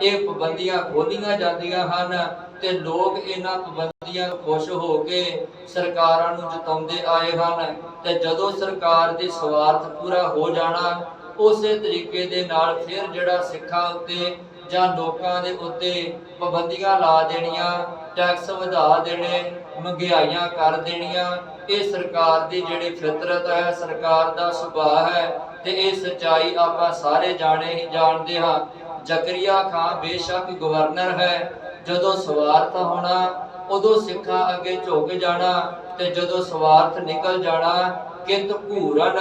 Speaker 2: ਇਹ ਪਾਬੰਦੀਆਂ ਖੋਲੀਆਂ ਜਾਂਦੀਆਂ ਹਨ ਤੇ ਲੋਕ ਇਹਨਾਂ ਪਾਬੰਦੀਆਂ ਨੂੰ ਖੁਸ਼ ਹੋ ਕੇ ਸਰਕਾਰਾਂ ਨੂੰ ਜਿਤਾਉਂਦੇ ਆਏ ਹਨ। ਤੇ ਜਦੋਂ ਸਰਕਾਰ ਦੀ ਸਵਾਰਥ ਪੂਰਾ ਹੋ ਜਾਣਾ, ਉਸੇ ਤਰੀਕੇ ਦੇ ਨਾਲ ਫਿਰ ਜਿਹੜਾ ਸਿੱਖਾਂ ਉੱਤੇ ਜਾਂ ਲੋਕਾਂ ਦੇ ਉੱਤੇ ਪਾਬੰਦੀਆਂ ਲਾ ਦੇਣੀਆਂ, ਟੈਕਸ ਵਧਾ ਦੇਣੇ, ਮਹਿੰਗਾਈਆਂ ਕਰ ਦੇਣੀਆਂ। ਇਹ ਸਰਕਾਰ ਦੀ ਜਿਹੜੀ ਫਿਤਰਤ ਹੈ, ਸਰਕਾਰ ਦਾ ਸੁਭਾਅ ਹੈ ਤੇ ਇਹ ਸੱਚਾਈ ਆਪਾਂ ਸਾਰੇ ਜਾਣਦੇ ਹਾਂ। ਜ਼ਕਰੀਆ ਖਾਨ ਬੇਸ਼ੱਕ ਗਵਰਨਰ ਹੈ, ਜਦੋਂ ਸਵਾਰਥ ਹੋਣਾ ਉਦੋਂ ਸਿੱਖਾਂ ਅੱਗੇ ਝੁਕ ਜਾਣਾ, ਤੇ ਜਦੋਂ ਸਵਾਰਥ ਨਿਕਲ ਜਾਣਾ ਕਿਤ ਘੂਰਨ,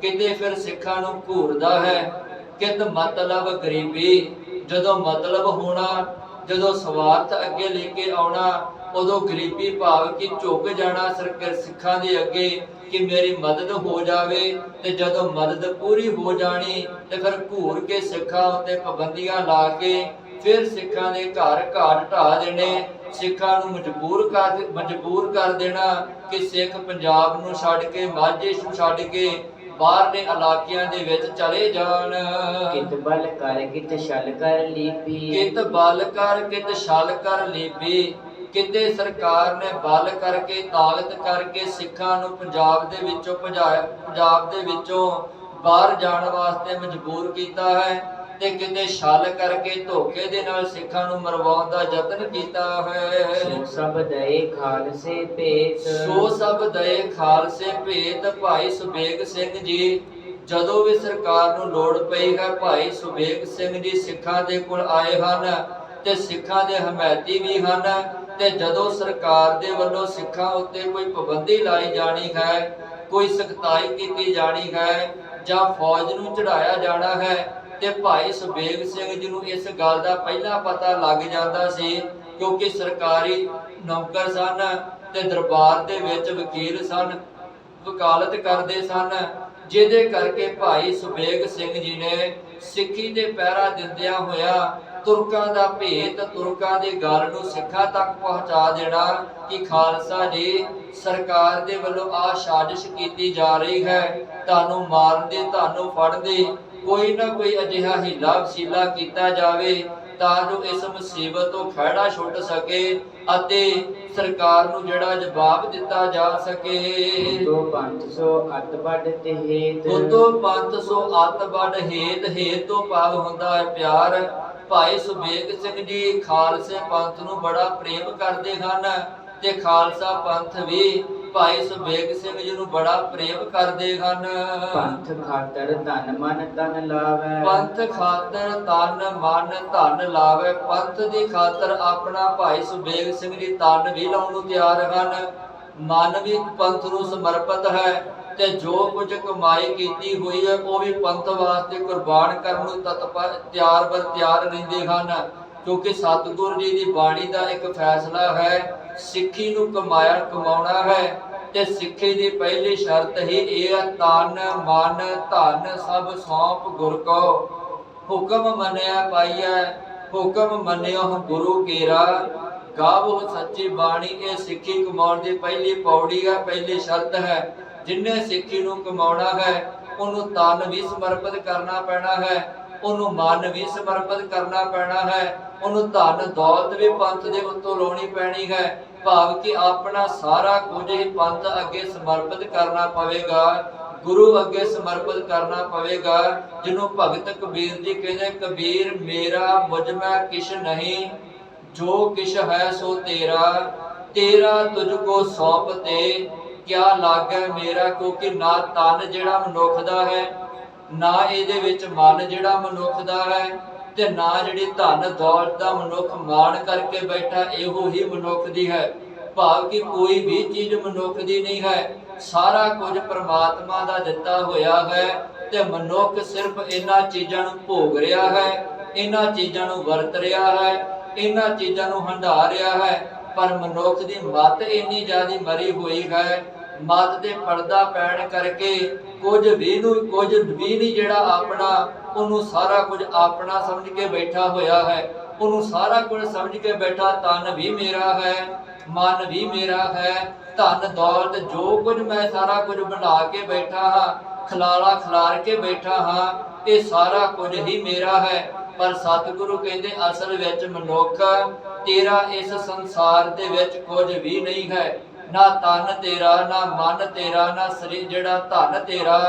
Speaker 2: ਕਿਤੇ ਫਿਰ ਸਿੱਖਾਂ ਨੂੰ ਘੂਰਦਾ ਹੈ, ਕਿਤ ਮਤਲਬ ਗਰੀਬੀ, ਜਦੋਂ ਮਤਲਬ ਹੋਣਾ, ਜਦੋਂ ਸਵਾਰਥ ਅੱਗੇ ਲੈ ਕੇ ਆਉਣਾ ਉਦੋਂ ਗਰੀਬੀ ਭਾਵ ਕਿ ਝੁਕ ਜਾਣਾ ਸਿੱਖਾਂ ਦੇ ਅੱਗੇ ਕਿ ਮੇਰੀ ਮਦਦ ਹੋ ਜਾਵੇ, ਤੇ ਜਦੋਂ ਮਦਦ ਪੂਰੀ ਹੋ ਜਾਣੀ ਤੇ ਫਿਰ ਘੂਰ ਕੇ ਸਿੱਖਾਂ ਉੱਤੇ ਪਾਬੰਦੀਆਂ ਲਾ ਕੇ ਫਿਰ ਸਿੱਖਾਂ ਦੇ ਘਰ ਘਾਟ ਢਾ ਦੇਣੇ, ਸਿੱਖਾਂ ਨੂੰ ਮਜਬੂਰ ਕਰ ਦੇਣਾ ਕਿ ਸਿੱਖ ਪੰਜਾਬ ਨੂੰ ਛੱਡ ਕੇ, ਮਾਝੇ ਨੂੰ ਛੱਡ ਕੇ ਬਾਹਰਲੇ ਇਲਾਕਿਆਂ ਦੇ ਵਿੱਚ ਚਲੇ ਜਾਣ।
Speaker 1: ਕਿਤ ਬਲ ਕਰ ਕਿਤ ਛਲ ਕਰ ਲੀਪੀ,
Speaker 2: ਕਿਤ ਬਲ ਕਰ ਕਿਤ ਛਲ ਕਰ ਲੀਪੀ, ਕਿਤੇ ਸਰਕਾਰ ਨੇ ਬਲ ਕਰਕੇ, ਤਾਕਤ ਕਰਕੇ ਸਿੱਖਾਂ ਨੂੰ ਪੰਜਾਬ ਦੇ ਵਿੱਚੋਂ ਭਜਾਇਆ, ਪੰਜਾਬ ਦੇ ਵਿੱਚੋਂ ਬਾਹਰ ਜਾਣ ਵਾਸਤੇ ਮਜਬੂਰ ਕੀਤਾ ਹੈ, ਤੇ ਕਿਤੇ ਛਲ ਕਰਕੇ ਧੋਖੇ ਦੇ ਨਾਲ ਸਿੱਖਾਂ ਨੂੰ ਮਰਵਾਉਣ ਦਾ ਯਤਨ ਕੀਤਾ ਹੈ।
Speaker 1: ਸੋ ਸਭ ਦਏ ਖਾਲਸੇ ਭੇਤ,
Speaker 2: ਸੋ ਸਭ ਦਏ ਖਾਲਸੇ ਭੇਤ। ਭਾਈ ਸੁਬੇਗ ਸਿੰਘ ਜੀ, ਜਦੋਂ ਵੀ ਸਰਕਾਰ ਨੂੰ ਲੋੜ ਪਈ ਹੈ, ਭਾਈ ਸੁਬੇਗ ਸਿੰਘ ਜੀ ਸਿੱਖਾਂ ਦੇ ਕੋਲ ਆਏ ਹਨ ਤੇ ਸਿੱਖਾਂ ਦੇ ਹਮਾਇਤੀ ਵੀ ਹਨ। ਤੇ ਜਦੋਂ ਸਰਕਾਰ ਦੇ ਵੱਲੋਂ ਸਿੱਖਾਂ ਉੱਤੇ ਕੋਈ ਪਾਬੰਦੀ ਲਾਈ ਜਾਣੀ ਹੈ, ਕੋਈ ਸਖਤਾਈ ਕੀਤੀ ਜਾਣੀ ਹੈ ਜਾਂ ਫੌਜ ਨੂੰ ਚੜਾਇਆ ਜਾਣਾ ਹੈ, ਤੇ ਭਾਈ ਸੁਬੇਗ ਸਿੰਘ ਜੀ ਨੂੰ ਇਸ ਗੱਲ ਦਾ ਪਹਿਲਾਂ ਪਤਾ ਲੱਗ ਜਾਂਦਾ ਸੀ, ਕਿਉਂਕਿ ਸਰਕਾਰੀ ਨੌਕਰ ਸਨ ਤੇ ਦਰਬਾਰ ਦੇ ਵਿੱਚ ਵਕੀਲ ਸਨ, ਵਕਾਲਤ ਕਰਦੇ ਸਨ, ਜਿਹਦੇ ਕਰਕੇ ਭਾਈ ਸੁਬੇਗ ਸਿੰਘ ਜੀ ਨੇ ਸਿੱਖੀ ਦੇ ਪਹਿਰਾ ਦਿੰਦਿਆਂ ਹੋਇਆ ਤੁਰਕਾਂ ਦਾ ਭੇਤ, ਤੁਰਕਾਂ ਦੀ ਗੱਲ ਨੂੰ ਸਿੱਖਾਂ ਤੱਕ ਪਹੁੰਚਾ ਦੇਣਾ ਕਿ ਖਾਲਸਾ ਜੀ, ਸਰਕਾਰ ਦੇ ਵੱਲੋਂ ਆਹ ਸਾਜ਼ਿਸ਼ ਕੀਤੀ ਜਾ ਰਹੀ ਹੈ, ਤੁਹਾਨੂੰ ਮਾਰਨ ਦੀ, ਤੁਹਾਨੂੰ ਫੜਨ ਦੀ, ਕੋਈ ਨਾ ਕੋਈ ਅਜਿਹਾ ਹੀਲਾ ਵਸੀਲਾ ਕੀਤਾ ਜਾਵੇ ਤਾਂ ਜੋ ਇਸ ਮੁਸੀਬਤ ਤੋਂ ਖਹਿੜਾ ਛੁੱਟ ਸਕੇ ਅਤੇ ਸਰਕਾਰ ਨੂੰ ਜਿਹੜਾ ਜਵਾਬ ਦਿੱਤਾ ਜਾ ਸਕੇ।
Speaker 1: ਤੋ 500 ਅੱਤ ਵੱਡ ਤੇ ਹੇਤ,
Speaker 2: ਉਤੋਂ 500 ਅੱਤ ਵੱਡ ਹੇਤ, ਹੇਤ ਤੋਂ ਭਾਵ ਹੁੰਦਾ ਹੈ ਪਿਆਰ। ਭਾਈ ਸੁਬੇਗ ਸਿੰਘ ਜੀ ਖਾਲਸੇ ਪੰਥ ਨੂੰ ਬੜਾ ਪ੍ਰੇਮ ਕਰਦੇ ਹਨ ਤੇ ਖਾਲਸਾ ਪੰਥ ਵੀ ਭਾਈ ਸੁਬੇਗ ਸਿੰਘ ਜੀ ਨੂੰ ਬੜਾ ਪ੍ਰੇਮ ਕਰਦੇ ਹਨ।
Speaker 1: ਪੰਥ ਖਾਤਰ ਧਨ ਮਨ ਧਨ ਲਾਵੈ,
Speaker 2: ਪੰਥ ਖਾਤਰ ਤਨ ਮਨ ਧਨ ਲਾਵੇ। ਪੰਥ ਦੀ ਖਾਤਰ ਆਪਣਾ ਭਾਈ ਸੁਬੇਗ ਸਿੰਘ ਜੀ ਤਨ ਵੀ ਲਾਉਣ ਨੂੰ ਤਿਆਰ ਹਨ, ਮਨ ਵੀ ਪੰਥ ਨੂੰ ਸਮਰਪਿਤ ਹੈ, ਤੇ ਜੋ ਕੁਝ ਕਮਾਈ ਕੀਤੀ ਹੋਈ ਹੈ ਉਹ ਵੀ ਪੰਥ ਵਾਸਤੇ ਕੁਰਬਾਨ ਕਰਨ ਨੂੰ ਤਿਆਰ ਰਹਿੰਦੇ ਹਨ, ਕਿਉਂਕਿ ਸਤਿਗੁਰੂ ਜੀ ਦੀ ਬਾਣੀ ਦਾ ਇੱਕ ਫੈਸਲਾ ਹੈ, ਸਿੱਖੀ ਨੂੰ ਕਮਾਉਣਾ ਹੈ ਤੇ ਸਿੱਖੀ ਦੀ ਪਹਿਲੀ ਸ਼ਰਤ ਹੀ ਇਹ ਹੈ, ਤਨ ਮਨ ਧਨ ਸਭ ਸੌਂਪ ਗੁਰ ਕੋ। ਹੁਕਮ ਮੰਨਿਆ ਪਾਈਐ, ਹੁਕਮ ਮੰਨਿਓ ਗੁਰੂ ਕੇਰਾ, ਗਾਵੋ ਸੱਚੀ ਬਾਣੀ। ਇਹ ਸਿੱਖੀ ਕਮਾਉਣ ਦੀ ਪਹਿਲੀ ਪੌੜੀ ਹੈ, ਪਹਿਲੀ ਸ਼ਰਤ ਹੈ। ਜਿਨਨੇ ਸਿੱਖੀ ਨੂੰ ਕਮਾਉਣਾ ਹੈ ਉਹਨੂੰ ਤਨ ਵੀ ਸਮਰਪਿਤ ਕਰਨਾ ਪੈਣਾ ਹੈ, ਉਹਨੂੰ ਮਨ ਵੀ ਸਮਰਪਿਤ ਕਰਨਾ ਪੈਣਾ ਹੈ, ਉਹਨੂੰ ਧਨ ਦੌਲਤ ਵੀ ਪੰਥ ਦੇ ਉੱਤੋਂ ਲਾਉਣੀ ਪੈਣੀ ਹੈ, ਭਾਵ ਕਿ ਆਪਣਾ ਸਾਰਾ ਕੁਝ ਹੀ ਪੰਥ ਅੱਗੇ ਸਮਰਪਿਤ ਕਰਨਾ ਪਵੇਗਾ, ਗੁਰੂ ਅੱਗੇ ਸਮਰਪਿਤ ਕਰਨਾ ਪਵੇਗਾ। ਜਿਹਨੂੰ ਭਗਤ ਕਬੀਰ ਜੀ ਕਹਿੰਦੇ, ਕਬੀਰ ਮੇਰਾ ਮੁਝ ਮੈਂ ਕਿਛ ਨਹੀਂ, ਜੋ ਕਿਛ ਹੈ ਸੋ ਤੇਰਾ, ਤੇਰਾ ਤੁਝ ਕੋ ਸੌਂਪ ਤੇ ਕਿਆ ਲਾਗੈ ਮੇਰਾ। ਕਿਉਂਕਿ ਨਾ ਤਨ ਜਿਹੜਾ ਮਨੁੱਖ ਦਾ ਹੈ, ਨਾ ਇਹਦੇ ਵਿੱਚ ਮਨ ਜਿਹੜਾ ਮਨੁੱਖ ਦਾ ਹੈ, ਤੇ ਨਾ ਜਿਹੜੀ ਧਨ ਦੌਲਤ ਦਾ ਮਨੁੱਖ ਮਾਣ ਕਰਕੇ ਬੈਠਾ, ਇਹੋ ਹੀ ਮਨੁੱਖ ਦੀ ਹੈ। ਭਾਵ ਕਿ ਕੋਈ ਵੀ ਚੀਜ਼ ਮਨੁੱਖ ਦੀ ਨਹੀਂ ਹੈ, ਸਾਰਾ ਕੁਝ ਪ੍ਰਮਾਤਮਾ ਦਾ ਦਿੱਤਾ ਹੋਇਆ ਹੈ, ਤੇ ਮਨੁੱਖ ਸਿਰਫ ਇਹਨਾਂ ਚੀਜ਼ਾਂ ਨੂੰ ਭੋਗ ਰਿਹਾ ਹੈ, ਇਹਨਾਂ ਚੀਜ਼ਾਂ ਨੂੰ ਵਰਤ ਰਿਹਾ ਹੈ, ਇਹਨਾਂ ਚੀਜ਼ਾਂ ਨੂੰ ਹੰਢਾ ਰਿਹਾ ਹੈ। ਪਰ ਮਨੁੱਖ ਦੀ ਮੱਤ ਇੰਨੀ ਜ਼ਿਆਦਾ ਮਰੀ ਹੋਈ ਹੈ ਮੱਤ ਤੇ ਪਰਦਾ ਪੈਣ ਕਰਕੇ ਕੁਝ ਵੀ ਨਹੀਂ ਜਿਹੜਾ ਆਪਣਾ, ਉਹਨੂੰ ਸਾਰਾ ਕੁਝ ਆਪਣਾ ਸਮਝ ਕੇ ਬੈਠਾ ਹੋਇਆ ਹੈ। ਉਹਨੂੰ ਸਾਰਾ ਕੁਝ ਸਮਝ ਕੇ ਬੈਠਾ, ਤਨ ਵੀ ਮੇਰਾ ਹੈ, ਮਨ ਵੀ ਮੇਰਾ ਹੈ, ਧਨ ਦੌਲਤ ਜੋ ਕੁਝ ਮੈਂ ਸਾਰਾ ਕੁਝ ਬਣਾ ਕੇ ਬੈਠਾ ਹਾਂ, ਖਲਾਰਾ ਖਲਾਰ ਕੇ ਬੈਠਾ ਹਾਂ, ਇਹ ਸਾਰਾ ਕੁਝ ਹੀ ਮੇਰਾ ਹੈ। ਪਰ ਸਤਿਗੁਰੂ ਕਹਿੰਦੇ ਅਸਲ ਵਿੱਚ ਮਨੁੱਖ ਤੇਰਾ ਇਸ ਸੰਸਾਰ ਦੇ ਵਿੱਚ ਕੁਝ ਵੀ ਨਹੀਂ ਹੈ। ਨਾ ਤਨ ਤੇਰਾ, ਨਾ ਮਨ ਤੇਰਾ, ਨਾ ਸਰੀਰ ਜਿਹੜਾ ਧਨ ਤੇਰਾ,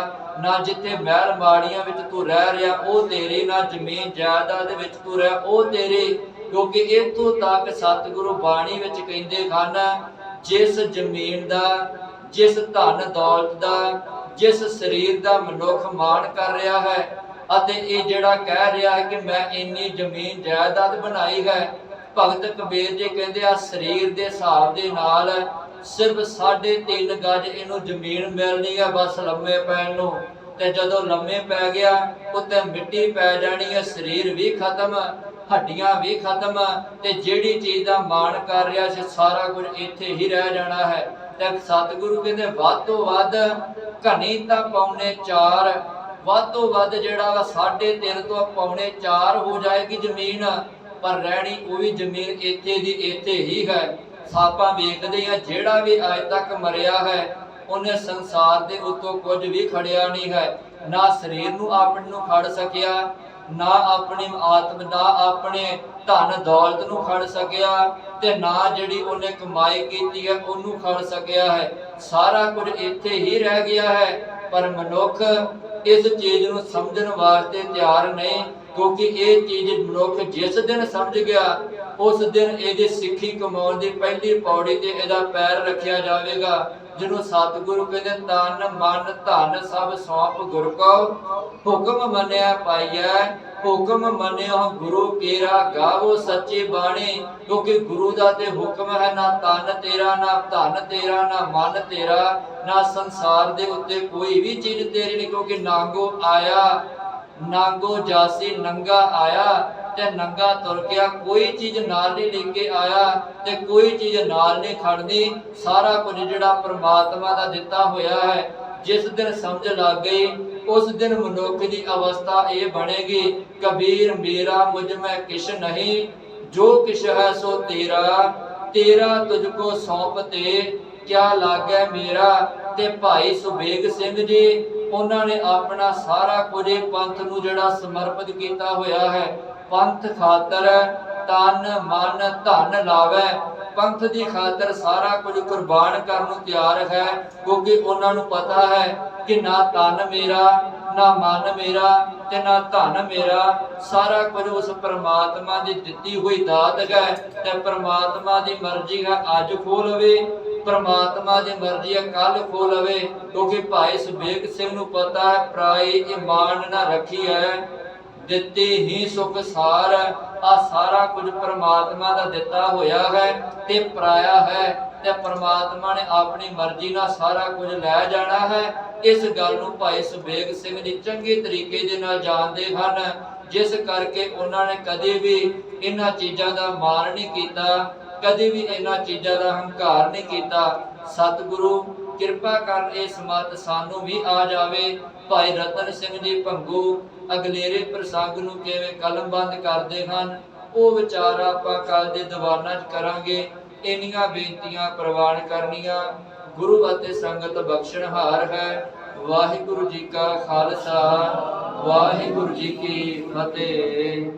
Speaker 2: ਨਾ ਜਿੱਥੇ ਮਹਿਲ ਮਾੜੀਆਂ ਵਿੱਚ ਤੂੰ ਰਹਿ ਰਿਹਾ ਉਹ ਤੇਰੀ, ਨਾ ਜ਼ਮੀਨ ਜਾਇਦਾਦ ਦੇ ਵਿੱਚ ਤੂੰ ਰਹਿ ਉਹ ਤੇਰੀ। ਕਿਉਂਕਿ ਇੱਥੋਂ ਤੱਕ ਸਤਿਗੁਰੂ ਬਾਣੀ ਵਿੱਚ ਕਹਿੰਦੇ ਹਨ, ਜਿਸ ਜ਼ਮੀਨ ਦਾ, ਜਿਸ ਧਨ ਦੌਲਤ ਦਾ, ਜਿਸ ਸਰੀਰ ਦਾ ਮਨੁੱਖ ਮਾਣ ਕਰ ਰਿਹਾ ਹੈ ਅਤੇ ਇਹ ਜਿਹੜਾ ਕਹਿ ਰਿਹਾ ਹੈ ਕਿ ਮੈਂ ਇੰਨੀ ਜ਼ਮੀਨ ਜਾਇਦਾਦ ਬਣਾਈ ਹੈ, ਭਗਤ ਕਬੀਰ ਜੀ ਕਹਿੰਦੇ ਆ ਸਰੀਰ ਦੇ ਹਿਸਾਬ ਦੇ ਨਾਲ ਸਿਰਫ 3.5 ਗਜ ਇਹਨੂੰ ਜ਼ਮੀਨ ਮਿਲਣੀ ਹੈ ਬਸ ਲੰਮੇ ਪੈਣ ਨੂੰ। ਤੇ ਜਦੋਂ ਲੰਮੇ ਪੈ ਗਿਆ ਉੱਤੇ ਮਿੱਟੀ ਪੈ ਜਾਣੀ ਹੈ, ਸਰੀਰ ਵੀ ਖਤਮ, ਹੱਡੀਆਂ ਵੀ ਖਤਮ, ਤੇ ਜਿਹੜੀ ਚੀਜ਼ ਦਾ ਮਾਣ ਕਰ ਰਿਹਾ ਸੀ ਸਾਰਾ ਕੁਝ ਇੱਥੇ ਹੀ ਰਹਿ ਜਾਣਾ ਹੈ। ਤੇ ਸਤਿਗੁਰੂ ਕਹਿੰਦੇ ਵੱਧ ਤੋਂ ਵੱਧ ਘਣੀ ਤਾਂ 3.25, ਵੱਧ ਤੋਂ ਵੱਧ ਜਿਹੜਾ ਵਾ 3.5 ਤੋਂ 3.25 ਹੋ ਜਾਏਗੀ ਜ਼ਮੀਨ, ਪਰ ਰਹਿਣੀ ਉਹ ਵੀ ਜ਼ਮੀਨ ਇੱਥੇ ਦੀ ਇੱਥੇ ਹੀ ਹੈ। ਆਪਾਂ ਵੇਖਦੇ ਹਾਂ ਜਿਹੜਾ ਵੀ ਅੱਜ ਤੱਕ ਮਰਿਆ ਹੈ ਉਹਨੇ ਸੰਸਾਰ ਦੇ ਉੱਤੋਂ ਕੁਝ ਵੀ ਖੜਿਆ ਨਹੀਂ ਹੈ। ਨਾ ਸਰੀਰ ਨੂੰ ਆਪਣੇ ਨੂੰ ਖੜ ਸਕਿਆ, ਨਾ ਆਪਣੀ ਆਤਮ, ਨਾ ਆਪਣੇ ਧਨ ਦੌਲਤ ਨੂੰ ਖੜ ਸਕਿਆ, ਤੇ ਨਾ ਜਿਹੜੀ ਉਹਨੇ ਕਮਾਈ ਕੀਤੀ ਹੈ ਉਹਨੂੰ ਖੜ ਸਕਿਆ ਹੈ। ਸਾਰਾ ਕੁਝ ਇੱਥੇ ਹੀ ਰਹਿ ਗਿਆ ਹੈ। ਪਰ ਮਨੁੱਖ ਇਸ ਚੀਜ਼ ਨੂੰ ਸਮਝਣ ਵਾਸਤੇ ਤਿਆਰ ਨਹੀਂ, ਕਿਉਂਕਿ ਇਹ ਚੀਜ਼ ਮਨੁੱਖ ਜਿਸ ਦਿਨ ਸਮਝ ਗਿਆ ਉਸ ਦਿਨ ਇਹਦੀ ਸਿੱਖੀ ਕਮਾਉਣ ਦੀ ਪਹਿਲੀ ਪੌੜੀ ਤੇ ਇਹਦਾ ਪੈਰ ਰੱਖਿਆ ਜਾਵੇਗਾ, ਜਿਹਨੂੰ ਸਤਿਗੁਰੂ ਕਹਿੰਦੇ ਤਨ ਮਨ ਧਨ ਸਭ ਸੌਂਪ ਗੁਰ ਕੋ, ਹੁਕਮ ਮੰਨਿਆ ਪਾਈਐ, ਹੁਕਮ ਮੰਨਿਓ ਗੁਰੂ ਕੇਰਾ, ਗਾਵੋ ਸੱਚੀ ਬਾਣੀ। ਕਿਉਂਕਿ ਗੁਰੂ ਦਾ ਤੇ ਹੁਕਮ ਹੈ, ਨਾ ਤਨ ਤੇਰਾ, ਨਾ ਧਨ ਤੇਰਾ, ਨਾ ਮਨ ਤੇਰਾ, ਨਾ ਸੰਸਾਰ ਦੇ ਉੱਤੇ ਕੋਈ ਵੀ ਚੀਜ਼ ਤੇਰੀ ਨਹੀਂ। ਕਿਉਂਕਿ ਨਾਂਗੋ ਆਇਆ, ਨਾਂਗੋ ਜਾਸੀ, ਨੰਗਾ ਆਇਆ ਤੇ ਨੰਗਾ ਤੁਰ ਗਿਆ, ਕੋਈ ਚੀਜ਼ ਨਾਲ ਨਹੀਂ ਲੈ ਕੇ ਆਇਆ ਤੇ ਕੋਈ ਚੀਜ਼ ਨਾਲ ਨਹੀਂ ਖੜਨੀ। ਸਾਰਾ ਕੁਝ ਜਿਹੜਾ ਪ੍ਰਮਾਤਮਾ ਦਾ ਦਿੱਤਾ ਹੋਇਆ ਹੈ, ਜਿਸ ਦਿਨ ਸਮਝ ਲੱਗ ਗਈ ਉਸ ਦਿਨ ਮਨੁੱਖ ਦੀ ਅਵਸਥਾ ਇਹ ਬਣੇਗੀ, ਕਬੀਰ ਮੇਰਾ ਮੁਝ ਮੈਂ ਕਿਛ ਨਹੀਂ, ਜੋ ਕਿਛ ਹੈ ਸੋ ਤੇਰਾ, ਤੇਰਾ ਤੁਝ ਕੋ ਸੌਂਪ ਤੇ ਕਿਆ ਲਾਗੈ ਮੇਰਾ। ਤੇ ਭਾਈ ਸੁਬੇਗ ਸਿੰਘ ਜੀ ਉਹਨਾਂ ਨੇ ਆਪਣਾ ਸਾਰਾ ਕੁਝ ਪੰਥ ਨੂੰ ਜਿਹੜਾ ਸਮਰਪਿਤ ਕੀਤਾ ਹੋਇਆ ਹੈ। ਪੰਥ ਖਾਤਰ ਤਨ ਮਨ ਧਨ ਲਾਵੇ, ਪੰਥ ਦੀ ਖਾਤਰ ਸਾਰਾ ਕੁਝ ਕੁਰਬਾਨ ਕਰਨ ਨੂੰ ਤਿਆਰ ਹੈ। ਕਿਉਂਕਿ ਉਹਨਾਂ ਨੂੰ ਪਤਾ ਹੈ ਕਿ ਨਾ ਤਨ ਮੇਰਾ, ਨਾ ਮਨ ਮੇਰਾ ਤੇ ਨਾ ਧਨ ਮੇਰਾ, ਸਾਰਾ ਕੁਝ ਉਸ ਪ੍ਰਮਾਤਮਾ ਦੀ ਦਿੱਤੀ ਹੋਈ ਦਾਤ ਹੈ। ਤੇ ਪ੍ਰਮਾਤਮਾ ਦੀ ਮਰਜ਼ੀ ਹੈ ਅੱਜ ਖੋ ਲਵੇ, ਪ੍ਰਮਾਤਮਾ ਦੀ ਮਰਜ਼ੀ ਹੈ ਕੱਲ ਖੋ ਲਵੇ। ਕਿਉਂਕਿ ਭਾਈ ਸੁਬੇਗ ਸਿੰਘ ਨੂੰ ਪਤਾ ਹੈ ਪਰਾਈ ਇਮਾਨ ਨਾ ਰੱਖੀ ਹੈ, ਦਿੱਤੀ ਹੀ ਸੁਖ ਸਾਰ। ਆ ਸਾਰਾ ਕੁਝ ਪ੍ਰਮਾਤਮਾ ਦਾ ਦਿੱਤਾ ਹੋਇਆ ਹੈ ਤੇ ਪਰਾਇਆ ਹੈ, ਤੇ ਪ੍ਰਮਾਤਮਾ ਨੇ ਆਪਣੀ ਮਰਜ਼ੀ ਨਾਲ ਸਾਰਾ ਕੁਝ ਲੈ ਜਾਣਾ ਹੈ। ਇਸ ਗੱਲ ਨੂੰ ਭਾਈ ਸੁਬੇਗ ਸਿੰਘ ਜੀ ਚੰਗੇ ਤਰੀਕੇ ਦੇ ਨਾਲ ਜਾਣਦੇ ਹਨ, ਜਿਸ ਕਰਕੇ ਉਹਨਾਂ ਨੇ ਕਦੇ ਵੀ ਇਹਨਾਂ ਚੀਜ਼ਾਂ ਦਾ ਮਾਣ ਨਹੀਂ ਕੀਤਾ, ਕਦੇ ਵੀ ਇਹਨਾਂ ਚੀਜ਼ਾਂ ਦਾ ਹੰਕਾਰ ਨਹੀਂ ਕੀਤਾ। ਸਤਿਗੁਰੂ ਕਿਰਪਾ ਕਰ ਇਸ ਮਤ ਸਾਨੂੰ ਵੀ ਆ ਜਾਵੇ। ਭਾਈ ਰਤਨ ਸਿੰਘ ਜੀ ਭੰਗੂ ਅਗਲੇਰੇ ਪ੍ਰਸੰਗ ਨੂੰ ਕਿਵੇਂ ਕਲਮਬੰਦ ਕਰਦੇ ਹਨ ਉਹ ਵਿਚਾਰ ਆਪਾਂ ਕੱਲ ਦੇ ਦੀਵਾਨਾਂ 'ਚ ਕਰਾਂਗੇ। ਇੰਨੀਆਂ ਬੇਨਤੀਆਂ ਪ੍ਰਵਾਨ ਕਰਨੀਆਂ ਗੁਰੂ ਅਤੇ ਸੰਗਤ ਬਖਸ਼ਣਹਾਰ ਹੈ। ਵਾਹਿਗੁਰੂ ਜੀ ਕਾ ਖਾਲਸਾ, ਵਾਹਿਗੁਰੂ ਜੀ ਕੀ ਫਤਿਹ।